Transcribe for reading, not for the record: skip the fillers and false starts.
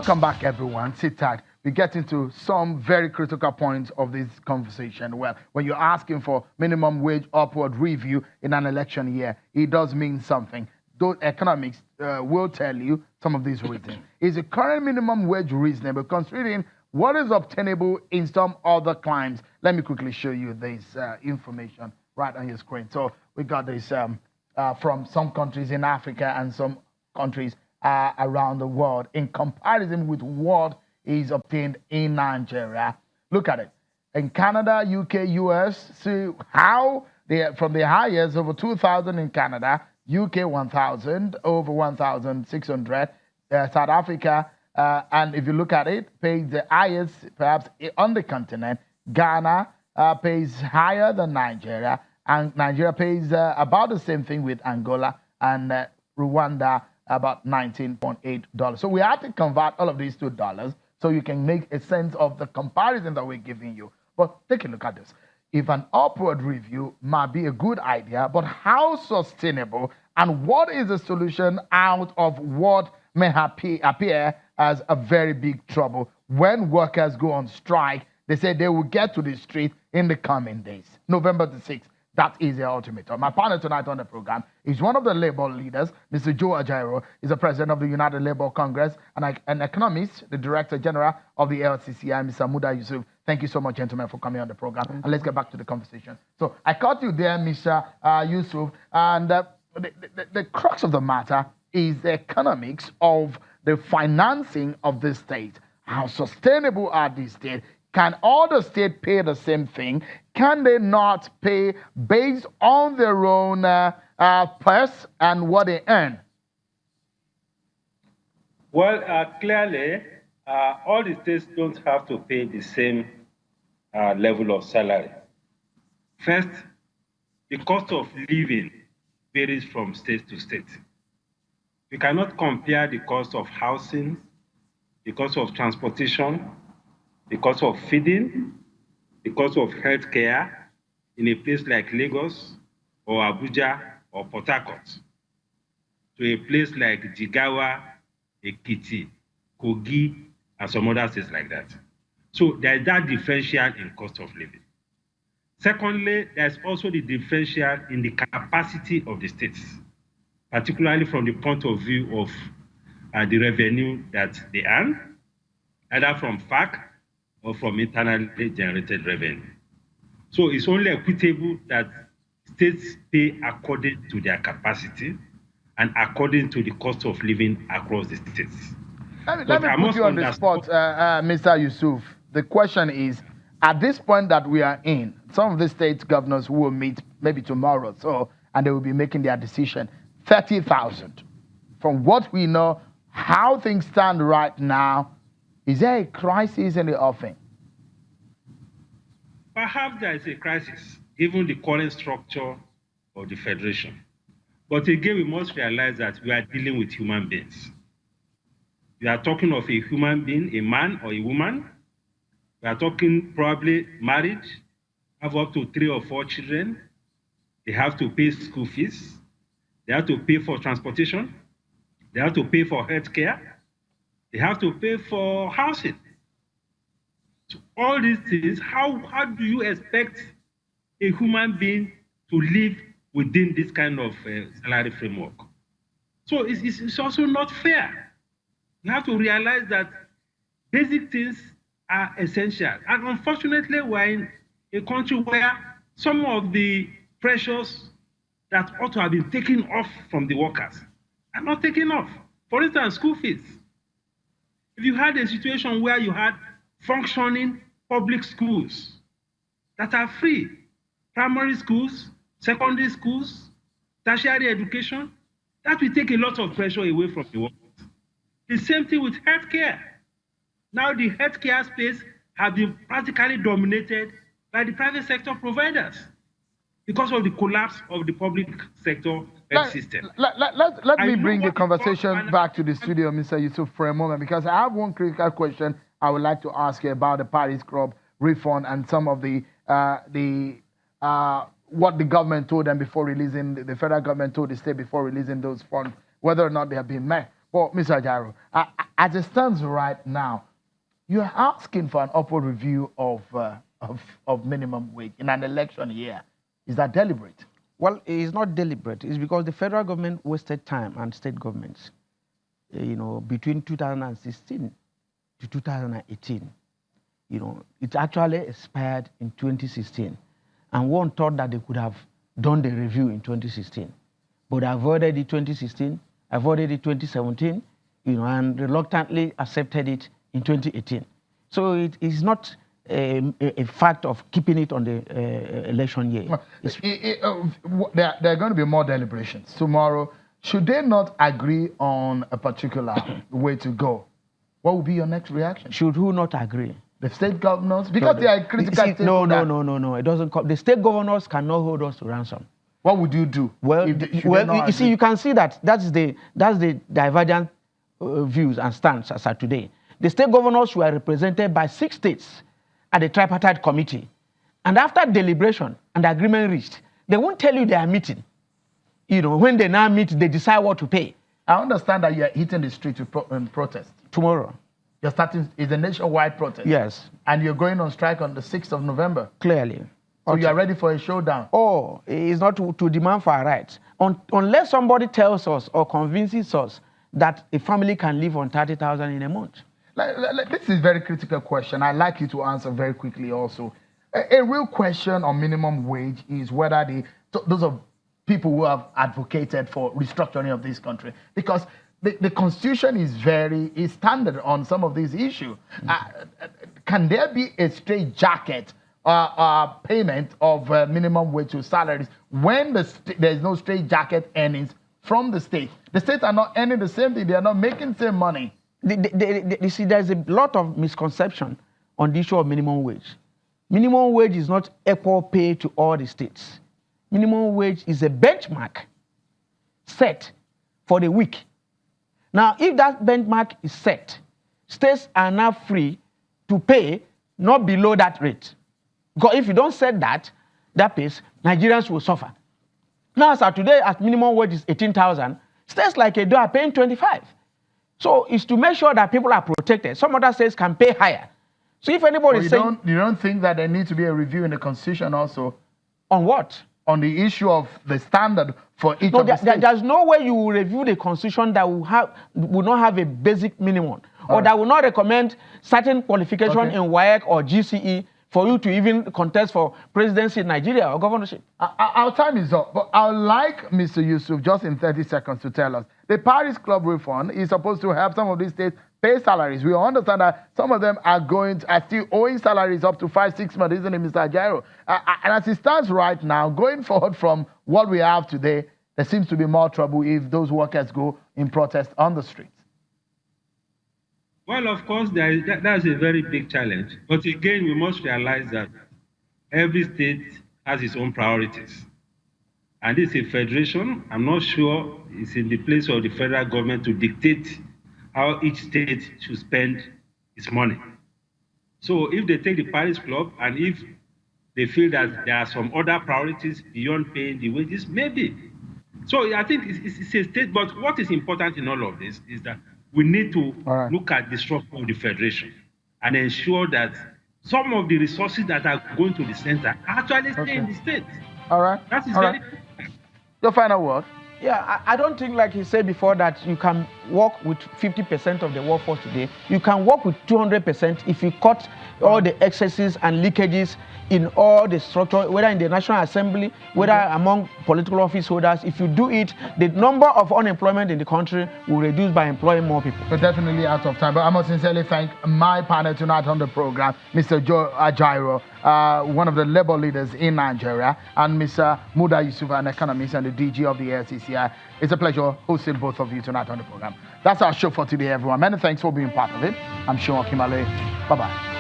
Welcome back, everyone. Sit tight. We get into some very critical points of this conversation. Well, when you're asking for minimum wage upward review in an election year, it does mean something. Those economics will tell you some of these reasons. Is the current minimum wage reasonable considering what is obtainable in some other climes? Let me quickly show you this information right on your screen. So we got this from some countries in Africa and some countries around the world in comparison with what is obtained in Nigeria. Look at it. In Canada, UK, US, see how they from the highest over 2,000 in Canada, UK 1,000, over 1,600, South Africa, and if you look at it, pays the highest perhaps on the continent. Ghana pays higher than Nigeria, and Nigeria pays about the same thing with Angola and Rwanda, about $19.8. So we have to convert all of these to dollars so you can make a sense of the comparison that we're giving you. But take a look at this. If an upward review might be a good idea, but how sustainable and what is the solution out of what may appear as a very big trouble? When workers go on strike, they say they will get to the street in the coming days. November the 6th. That is the ultimatum. My partner tonight on the program is one of the labor leaders, Mr. Joe Ajaero. He's the president of the United Labour Congress and an economist, the director general of the LCCI, Mr. Muda Yusuf. Thank you so much, gentlemen, for coming on the program. And let's get back to the conversation. So I caught you there, Mr. Yusuf, and the crux of the matter is the economics of the financing of the state. How sustainable are these states? Can all the states pay the same thing? Can they not pay based on their own purse and what they earn? Well, clearly, all the states don't have to pay the same level of salary. First, the cost of living varies from state to state. You cannot compare the cost of housing, the cost of transportation, the cost of feeding, the cost of healthcare in a place like Lagos or Abuja or Port Harcourt to a place like Jigawa, Ekiti, Kogi, and some other states like that. So there's that differential in cost of living. Secondly, there's also the differential in the capacity of the states, particularly from the point of view of the revenue that they earn, either from FAC or from internally generated revenue. So it's only equitable that states pay according to their capacity and according to the cost of living across the states. Let me put you on the spot, Mr. Yusuf. The question is, at this point that we are in, some of the state governors will meet maybe tomorrow, and they will be making their decision. 30,000. From what we know, how things stand right now, is there a crisis in the offing? Perhaps there is a crisis, given the current structure of the federation. But again, we must realize that we are dealing with human beings. We are talking of a human being, a man or a woman. We are talking probably married, have up to 3 or 4 children. They have to pay school fees. They have to pay for transportation. They have to pay for healthcare. They have to pay for housing. So all these things, how do you expect a human being to live within this kind of salary framework? So it's also not fair. You have to realize that basic things are essential. And unfortunately, we're in a country where some of the pressures that ought to have been taken off from the workers are not taken off. For instance, school fees. If you had a situation where you had functioning public schools that are free, primary schools, secondary schools, tertiary education, that will take a lot of pressure away from the workers. The same thing with healthcare. Now the healthcare space has been practically dominated by the private sector providers because of the collapse of the public sector health system. Let me bring the conversation back to the studio, Mr. Yusuf, for a moment, because I have one critical question I would like to ask you about the Paris Club refund and some of the what the government told them before releasing, the federal government told the state before releasing those funds, whether or not they have been met. Well, Mr. Ajaro, as it stands right now, you're asking for an upward review of minimum wage in an election year. Is that deliberate? Well, it's not deliberate. It's because the federal government wasted time and state governments, between 2016 to 2018. It actually expired in 2016. And one thought that they could have done the review in 2016. But avoided it 2016, avoided it 2017, and reluctantly accepted it in 2018. So it is not a fact of keeping it on the election year. There are going to be more deliberations tomorrow. Should they not agree on a particular way to go, what will be your next reaction? Should who not agree? The state governors? Because they are critical. No. It doesn't come. The state governors cannot hold us to ransom. What would you do? Well, you see, you can see that that's the divergent views and stance as of today. The state governors were represented by 6 states at the tripartite committee. And after deliberation and agreement reached, they won't tell you they are meeting. When they now meet, they decide what to pay. I understand that you are hitting the street to protest. Tomorrow. You're starting, it's a nationwide protest. Yes. And you're going on strike on the 6th of November. Clearly. So you are ready for a showdown? Oh, it's not to demand for our rights. Unless somebody tells us or convinces us that a family can live on 30,000 in a month. This is a very critical question. I'd like you to answer very quickly also. A real question on minimum wage is whether those are people who have advocated for restructuring of this country. Because the Constitution is standard on some of these issues. Can there be a straitjacket payment of minimum wage to salaries when there is no straitjacket earnings from the state? The states are not earning the same thing. They are not making the same money. You see, there's a lot of misconception on the issue of minimum wage. Minimum wage is not equal pay to all the states. Minimum wage is a benchmark set for the week. Now, if that benchmark is set, states are now free to pay not below that rate. Because if you don't set that pace, Nigerians will suffer. Now, as of today, as minimum wage is 18,000, states like Edo are paying 25. So it's to make sure that people are protected. Some other states can pay higher. So if anybody is saying... You don't think that there needs to be a review in the Constitution also? On what? On the issue of the standard for each of the states. There's no way you will review the Constitution that will not have a basic minimum, or that will not recommend certain qualification in WAEC or GCE for you to even contest for presidency in Nigeria or governorship. Our time is up, but I'd like Mr. Yusuf, just in 30 seconds, to tell us. The Paris Club refund is supposed to help some of these states pay salaries. We understand that some of them are still owing salaries up to 5-6 months, isn't it, Mr. Ajaro? And as it stands right now, going forward from what we have today, there seems to be more trouble if those workers go in protest on the streets. Well, of course, that's a very big challenge. But again, we must realize that every state has its own priorities. And this is a federation. I'm not sure it's in the place of the federal government to dictate how each state should spend its money. So if they take the Paris Club, and if they feel that there are some other priorities beyond paying the wages, maybe. So I think it's a state, but what is important in all of this is that we need to look at the structure of the federation and ensure that some of the resources that are going to the center actually stay in the state. All right. That is very important. Your final word? Yeah, I don't think, like he said before, that you can work with 50% of the workforce today. You can work with 200% if you cut all the excesses and leakages in all the structure, whether in the National Assembly, whether among political office holders. If you do it, the number of unemployment in the country will reduce by employing more people. We're definitely out of time, but I must sincerely thank my panel tonight on the program, Mr. Joe Ajairo, one of the labor leaders in Nigeria, and Mr. Muda Yusuf, an economist and the DG of the LCCI. It's a pleasure hosting both of you tonight on the program. That's our show for today, everyone. Many thanks for being part of it. I'm Sean Kimale. Bye-bye.